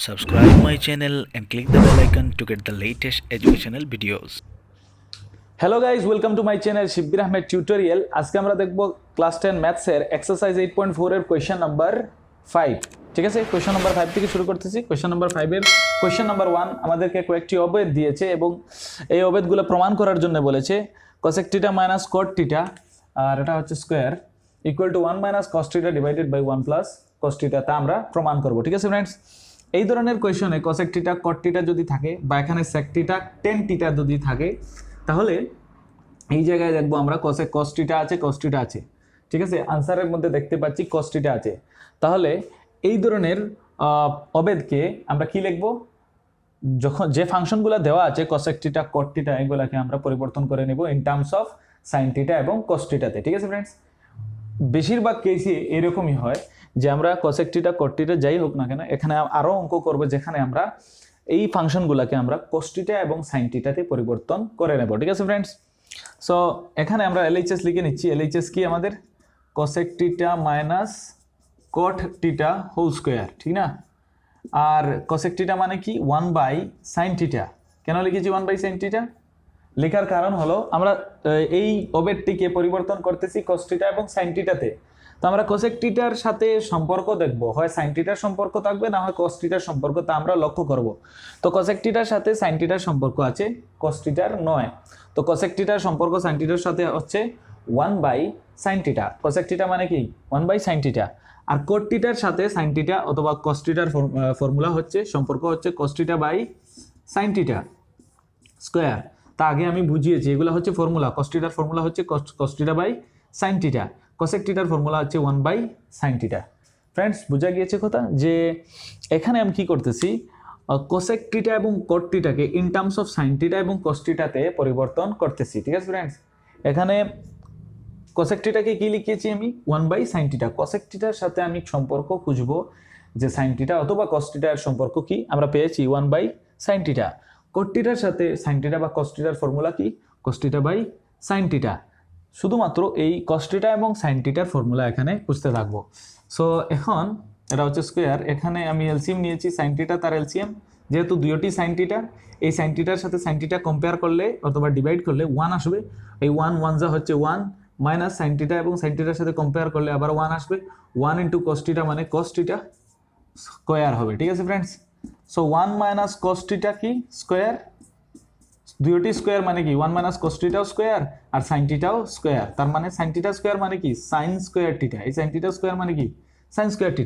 Subscribe my channel and click the bell icon to get the latest educational videos. Hello guys, welcome to my channel Shibbir Ahmed tutorial. আজকে আমরা দেখব class 10 ম্যাথসের exercise 8.4 এর question number 5। ঠিক আছে, question number 5 থেকে শুরু করতেছি। কোয়েশ্চেন নাম্বার 5 এর কোয়েশ্চেন নাম্বার 1 আমাদেরকে কয়েকটি অবেদ দিয়েছে এবং এই অবেদগুলো প্রমাণ করার জন্য বলেছে cosec θ মাইনাস cot θ, আর এটা হচ্ছে square, equal to 1 minus cos θ divided by 1 plus cos θ। তা আমরা প্রমাণ করব। ঠিক আছে ফ্রেন্ডস, এই ধরনের কোয়েশ্চনে cosec θ cot θ যদি থাকে বা এখানে sec θ tan θ যদি থাকে, তাহলে এই জায়গায় দেখবো আমরা cos θ আছে, cos θ আছে। ঠিক আছে, আনসারের মধ্যে দেখতে পাচ্ছি cos θ আছে। তাহলে এই ধরনের অবেদকে আমরা কি লিখব? যখন যে ফাংশনগুলো দেওয়া আছে cosec θ cot θ, এগুলোকে আমরা পরিবর্তন করে নেব ইন টার্মস অফ sin θ এবং cos θ তে। ঠিক আছে ফ্রেন্ডস, বেশিরভাগ কেসে এরকমই হয় যে আমরা cosec θ cot θ যাই হোক না কেন, এখানে আরো অঙ্ক করব যেখানে আমরা এই ফাংশনগুলোকে আমরা cos θ এবং sin θ তে পরিবর্তন করে নেব। ঠিক আছে ফ্রেন্ডস, সো এখানে আমরা LHS লিখে নিচ্ছি। LHS কি আমাদের? cosec θ minus cot θ whole square, ঠিক না? আর cosec θ মানে কি? 1 বাই sin θ। কেন লিখেছি 1 বাই sin θ? লেখার কারণ হলো আমরা এই অবেদটিকে পরিবর্তন করতেছি cos θ এবং sin θ তে। তো আমরা cosec θ এর সাথে সম্পর্ক দেখব, হয় sin θ এর সম্পর্ক থাকবে, না হয় cos θ এর সম্পর্ক, তা আমরা লক্ষ্য করব। তো cosec θ এর সাথে sin θ এর সম্পর্ক আছে, cos θ এর নয়। তো cosec θ এর সম্পর্ক sin θ এর সাথে হচ্ছে 1 বাই sin θ। cosec θ মানে কি? 1 বাই sin θ। আর cot θ এর সাথে sin θ অথবা cos θ এর ফর্মুলা হচ্ছে, সম্পর্ক হচ্ছে cos θ বাই sin θ স্কয়ার। তা আগে আমি বুঝিয়েছি, এগুলো হচ্ছে ফর্মুলা। cos θ এর ফর্মুলা হচ্ছে cos θ বাই sin θ, cosec θ এর ফর্মুলা হচ্ছে 1 বাই sin θ। ফ্রেন্ডস, বোঝা গিয়েছে কথা যে এখানে আমি কি করতেছি? cosec θ এবং cot θ কে ইন টার্মস অফ sin θ এবং cos θ তে পরিবর্তন করতেছি। ঠিক আছে ফ্রেন্ডস, এখানে cosec θ কে কি লিখেছি আমি? 1 বাই sin θ। cosec θ এর সাথে আমি সম্পর্ক খুঁজবো যে sin θ অথবা cos θ এর সম্পর্ক কি? আমরা পেয়েছি 1 বাই sin θ। cot θ এর সাথে sin θ বা cos θ এর ফর্মুলা কি? cos θ by sin θ। শুধুমাত্র এই cos θ এবং sin θ এর ফর্মুলা এখানে খুঁজতে থাকবো। সো এখন এটা হচ্ছে স্কয়ার, এখানে আমি এলসিএম নিয়েছি sin θ তার এলসিএম, যেহেতু দুইটি sin θ, এই sin θ এর সাথে sin θ কম্পেয়ার করলে অথবা ডিভাইড করলে 1 আসবে। এই 1 যা হচ্ছে 1 মাইনাস sin θ এবং sin θ এর সাথে কম্পেয়ার করলে আবার 1 আসবে। 1 ইনটু cos θ মানে cos θ স্কয়ার হবে। ঠিক আছে ফ্রেন্ডস, সো 1 মাইনাস cos θ কি? স্কয়ার। দুইটি স্কয়ার মানে কি? 1 মাইনাস cos θ স্কয়ার আর sin θ স্কয়ার। তার মানে sin θ স্কয়ার মানে কি? sin square θ। এই sin θ স্কয়ার মানে কি? sin স্কয়ার θ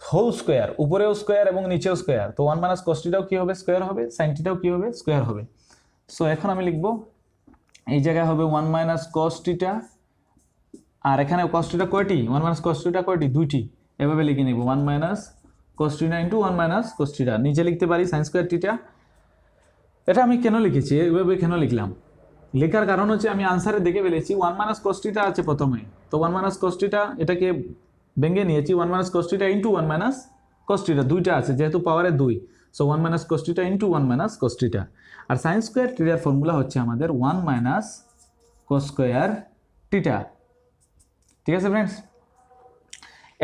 হোল স্কয়ার, উপরেও স্কয়ার এবং নিচেও স্কয়ার। তো 1 মাইনাস cos θ কি হবে? স্কয়ার হবে। sin θ কি হবে? স্কয়ার হবে। সো এখন আমি লিখব, এই জায়গায় হবে 1 মাইনাস cos θ, আর এখানে cos θ কয়টি? 1 মাইনাস cos θ কয়টি? দুইটি। এভাবে লিখে নিব 1 minus cos θ into 1 minus cos θ। নিচে লিখতে পারি sin স্কয়ার θ। এটা আমি কেন লিখেছি, এভাবে কেন লিখলাম? লেখার কারণ হচ্ছে আমি আনসারে দেখে ফেলেছি 1 মাইনাস cos θ আছে প্রথমে। তো 1 মাইনাস cos θ এটাকে ভেঙে নিয়েছি 1 minus cos θ into 1 minus cos θ, দুইটা আছে যেহেতু পাওয়ারে 2। So 1 minus cos θ into 1 minus cos θ। আর sin স্কয়ার θ এর ফর্মুলা হচ্ছে আমাদের 1 মাইনাস cos স্কয়ার θ। ঠিক আছে ফ্রেন্ডস,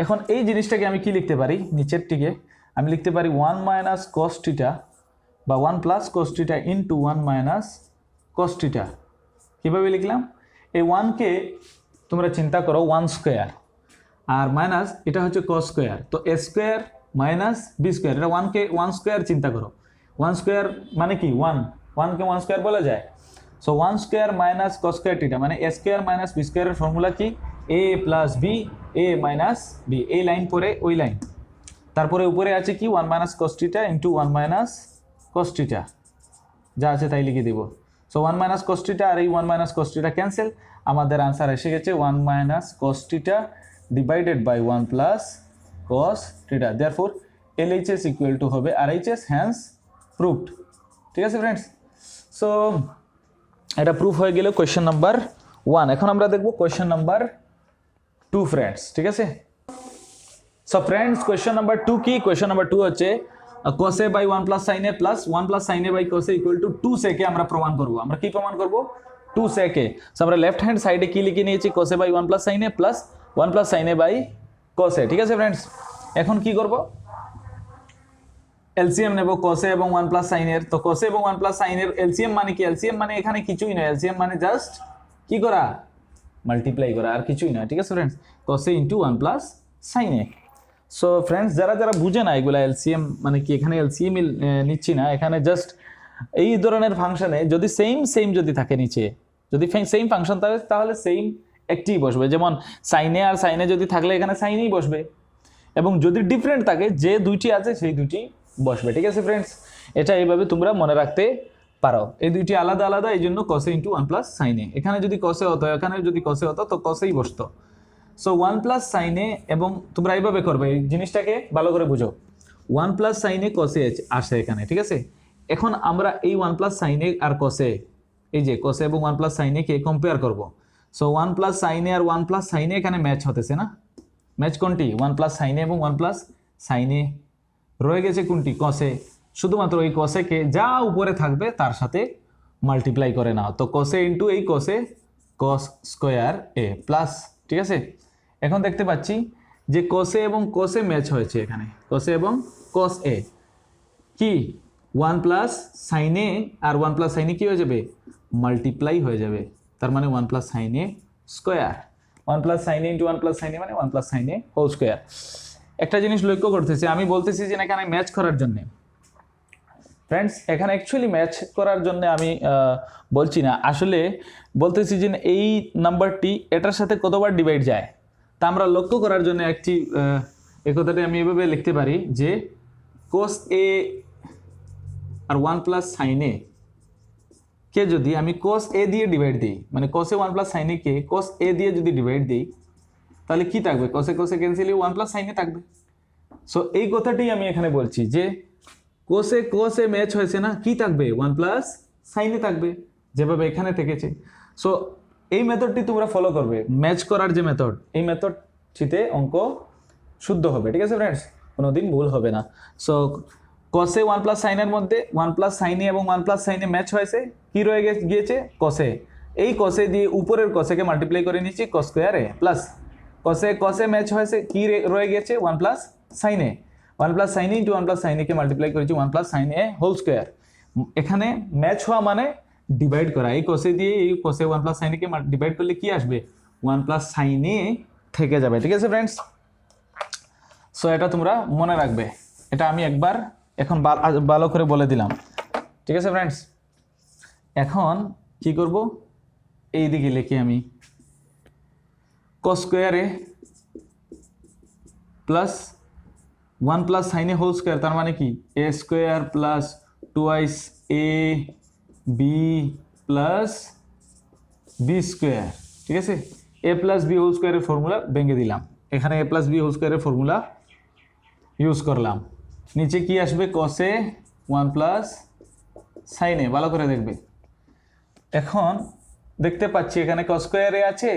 এখন এই জিনিসটাকে আমি কি লিখতে পারি? নিচের দিকে আমি লিখতে পারি 1 মাইনাস cos θ বা 1 plus cos θ into 1 minus cos θ। কীভাবে লিখলাম? এই 1 কে তোমরা চিন্তা করো 1 স্কয়ার, আর মাইনাস এটা হচ্ছে cos স্কয়ার। তো a square minus b square, এটা 1 কে 1 স্কয়ার চিন্তা করো। 1 স্কয়ার মানে কি? 1 কে 1 স্কয়ার বলা যায়। So 1 square minus cos square θ মানে a স্কয়ার মাইনাস b স্কয়ারের ফর্মুলা কি? a plus b, a minus b। এই লাইন পরে ওই লাইন, তারপরে উপরে আছে কি? 1 minus cos θ into 1 minus cos θ, যা আছে তাই লিখে দেব। সো 1 মাইনাস cos θ আর এই 1 মাইনাস cos θ ক্যান্সেল, আমাদের আনসার এসে গেছে 1 minus cos θ divided by 1 plus cos θ। Therefore LHS equal to হবে RHS, হ্যান্স প্রুভড। ঠিক আছে ফ্রেন্ডস, সো এটা প্রুফ হয়ে গেল কোয়েশ্চেন নাম্বার 1। এখন আমরা দেখব কোয়েশ্চেন নাম্বার 2 ফ্রেন্ডস। ঠিক আছে, সো ফ্রেন্ডস কোয়েশ্চেন নাম্বার 2 কি? কোয়েশ্চেন নাম্বার 2 হচ্ছে cos a by 1 plus sin a plus 1 plus sin a by cos a equal to 2 sec a আমরা প্রমাণ করব। আমরা কি প্রমাণ করব? 2 sec a। সো আমরা লেফট হ্যান্ড সাইডে কি লিখে নিয়েছি? cos a by 1 plus sin a plus 1 plus sin a by cos a। ঠিক আছে ফ্রেন্ডস, এখন কি করব? এলসিএম নেব কসে এবং 1 প্লাস সাইনের। তো কসে এবং 1 প্লাস সাইনের এলসিএম মানে কি? এলসিএম মানে এখানে কিছুই নয়, এলসিএম মানে জাস্ট কি করা? মাল্টিপ্লাই করা, আর কিছুই নয়। ঠিক আছে friends, cos A into 1 plus sine A. So friends, যারা যারা বুঝে না এগুলা এলসিএম মানে কি, এখানে এলসিএম নিচ্ছি না, এখানে জাস্ট এই ধরনের ফাংশনে যদি সেম যদি থাকে নিচে, যদি সেম ফাংশন থাকে তাহলে সেম একটিই বসবে। যেমন সাইনে আর সাইনে যদি থাকলে এখানে সাইনেই বসবে, এবং যদি ডিফারেন্ট থাকে যে দুইটি আছে সেই দুইটি বসবে। ঠিক আছে ফ্রেন্ডস, এটা এইভাবে তোমরা মনে রাখতে পারো। এই দুইটি আলাদা আলাদা, এই জন্য কসে ইন্টু 1 প্লাস সাইনে। এখানে যদি কসে হতো, এখানে যদি কসে হতো তো কসেই বসতো। সো 1 প্লাস সাইনে, এবং তোমরা এইভাবে করবে, এই জিনিসটাকে ভালো করে বুঝো। 1 প্লাস সাইনে কসে আসে এখানে। ঠিক আছে, এখন আমরা এই 1 প্লাস সাইনে আর কসে, এই যে কসে এবং 1 প্লাস সাইনে কে কম্পেয়ার করব। সো 1 প্লাস সাইনে আর 1 প্লাস সাইনে এখানে ম্যাচ হতেছে না? ম্যাচ কোনটি? 1 প্লাস সাইনে এবং 1 প্লাস সাইনে। রয়ে গেছে কোনটি? কসে। শুধুমাত্র এই কসেকে যা উপরে থাকবে তার সাথে মাল্টিপ্লাই করে নাও। তো কসে ইন্টু এই কসে, কস স্কোয়ার এ প্লাস। ঠিক আছে, এখন দেখতে পাচ্ছি যে কসে এবং কসে ম্যাচ হয়েছে এখানে, কসে এবং কস এ কি 1 প্লাস সাইনে আর 1 প্লাস সাইনে কি হয়ে যাবে? মাল্টিপ্লাই হয়ে যাবে। তার মানে 1 plus sine A square. 1 plus sine A into 1 plus sine A মানে 1 প্লাস সাইনে হোল স্কোয়ার। একটা জিনিস লক্ষ্য করতেছি, আমি বলতেছি যে এখানে ম্যাচ করার জন্য। ফ্রেন্ডস, এখানে অ্যাকচুয়ালি ম্যাচ করার জন্য আমি বলছি না, আসলে বলতেছি যে এই নাম্বারটি এটার সাথে কতবার ডিভাইড যায় তা আমরা লক্ষ্য করার জন্য একটি এই কথাটি আমি এভাবে লিখতে পারি যে কোস এ আর 1 প্লাস সাইনে কে যদি আমি কোস এ দিয়ে ডিভাইড দিই, মানে কোসে 1 প্লাস সাইনে কে কোস এ দিয়ে যদি ডিভাইড দিই, তাহলে কি থাকবে? কোসে কোসে ক্যান্সেল, 1 প্লাস সাইনে থাকবে। সো এই কথাটাই আমি এখানে বলছি যে কোসে কোসে ম্যাচ হয়েছে না, কি থাকবে? 1 প্লাস সাইনে থাকবে, যেভাবে এখানে থেকেছে। সো এই মেথডটি তোমরা ফলো করবে, ম্যাচ করার যে মেথড, এই মেথডটিতে অঙ্ক শুদ্ধ হবে। ঠিক আছে ফ্রেন্ডস, কোনোদিন ভুল হবে না। সো কসে 1 প্লাস সাইনের মধ্যে 1 প্লাস সাইনে এবং 1 প্লাস সাইনে ম্যাচ হয়েছে, কি রয়ে গিয়েছে? কসে। এই কসে দিয়ে উপরের কসেকে মাল্টিপ্লাই করে নিচ্ছি কস স্কোয়ার এ প্লাস। কসে কসে ম্যাচ হয়েছে, কি রয়ে গেছে? 1 প্লাস সাইনে। 1 plus sine A into 1 plus সাইনেকে multiply করেছি 1 প্লাস সাইনে হোল স্কোয়ার। এখানে ম্যাচ হওয়া মানে ডিভাইড করা। এই কসে দিয়ে এই কসে 1 প্লাস সাইনেকে ডিভাইড করলে কি আসবে? 1 প্লাস সাইনে থেকে যাবে। ঠিক আছে ফ্রেন্ডস, সো এটা তোমরা মনে রাখবে। এটা আমি একবার এখন ভালো করে বলে দিলাম। ঠিক আছে ফ্রেন্ডস, এখন কি করব? এই দিকে লিখি আমি কস স্কোয়ার এ প্লাস 1 প্লাস সাইনে হোল স্কোয়ার, তার মানে কি? এ square plus 2 A B plus B square. ঠিক আছে, এ প্লাস বি হোল স্কোয়ারের ফর্মুলা ভেঙে দিলাম, এখানে এ প্লাস বি হোল স্কোয়ারের ফর্মুলা ইউজ করলাম। নিচে কি আসবে? কসে 1 প্লাস সাইনে। ভালো করে দেখবে। এখন দেখতে পাচ্ছি এখানে কস স্কোয়ার এ আছে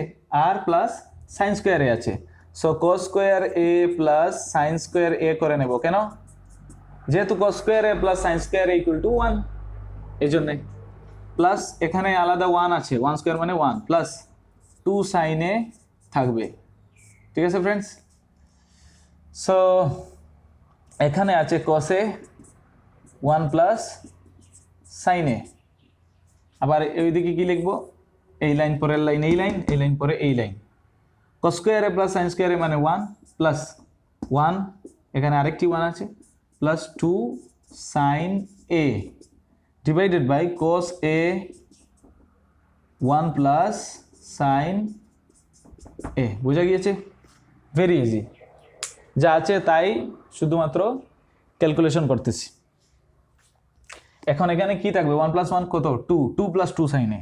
আর প্লাস সাইন স্কোয়ার এ আছে। So cos square A plus sine square এ করে নেব। কেন? যেহেতু কস square A plus sine square equal to 1, এই জন্যে প্লাস এখানে আলাদা 1 আছে, 1 স্কোয়ার মানে 1 প্লাস 2 সাইনে থাকবে। ঠিক আছে ফ্রেন্ডস, সো এখানে আছে কসে 1 প্লাস সাইনে। আবার এইদিকে কি লিখবো? এই লাইন পরের লাইন, এই লাইন, এই লাইন পরে এই line. Cos square A plus sine square A মানে 1 প্লাস 1, এখানে আরেকটি 1 আছে, plus 2 sine A divided by cos A 1 plus sine A. বোঝা গিয়েছে? ভেরি ইজি, যা আছে তাই শুধুমাত্র ক্যালকুলেশন করতেছি। এখন এখানে কি থাকবে? 1 প্লাস 1 কত? 2, 2 প্লাস 2 সাইন এ,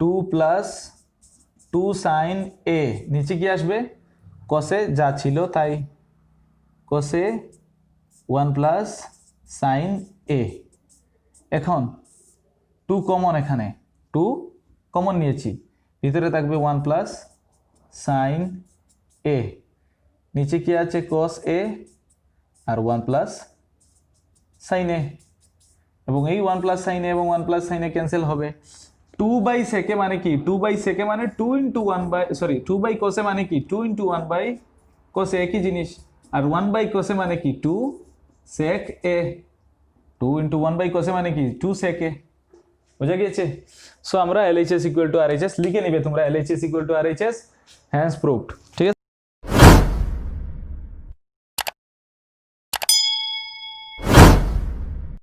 2 প্লাস 2 সাইন এ। নিচে কি আসবে? কসে যা ছিল তাই, কসে 1 প্লাস সাইন এ। এখন 2 কমন, এখানে 2 কমন নিয়েছি, ভিতরে থাকবে 1 প্লাস সাইন এ। নিচে কি আছে? কস এ আর 1 প্লাস সাইন এ, এবং এই 1 প্লাস সাইন এ এবং 1 প্লাস সাইন এ ক্যান্সেল হবে। 2 বাই সেকে মানে কি? 2 বাই সেকে মানে 2 ইন্টু 1 বাই, সরি 2 বাই কোসে মানে কি? 2 ইন্টু 1 বাই কোসে, একই জিনিস। আর 1 বাই কোসে মানে কি? 2 sec a, 2 into 1 by cos a মানে কি 2 sec a, বুঝা গিয়েছে? সো আমরা LHS equal to RHS লিখে নিবে তোমরা, LHS equal to RHS, hence proved, ঠিক আছে?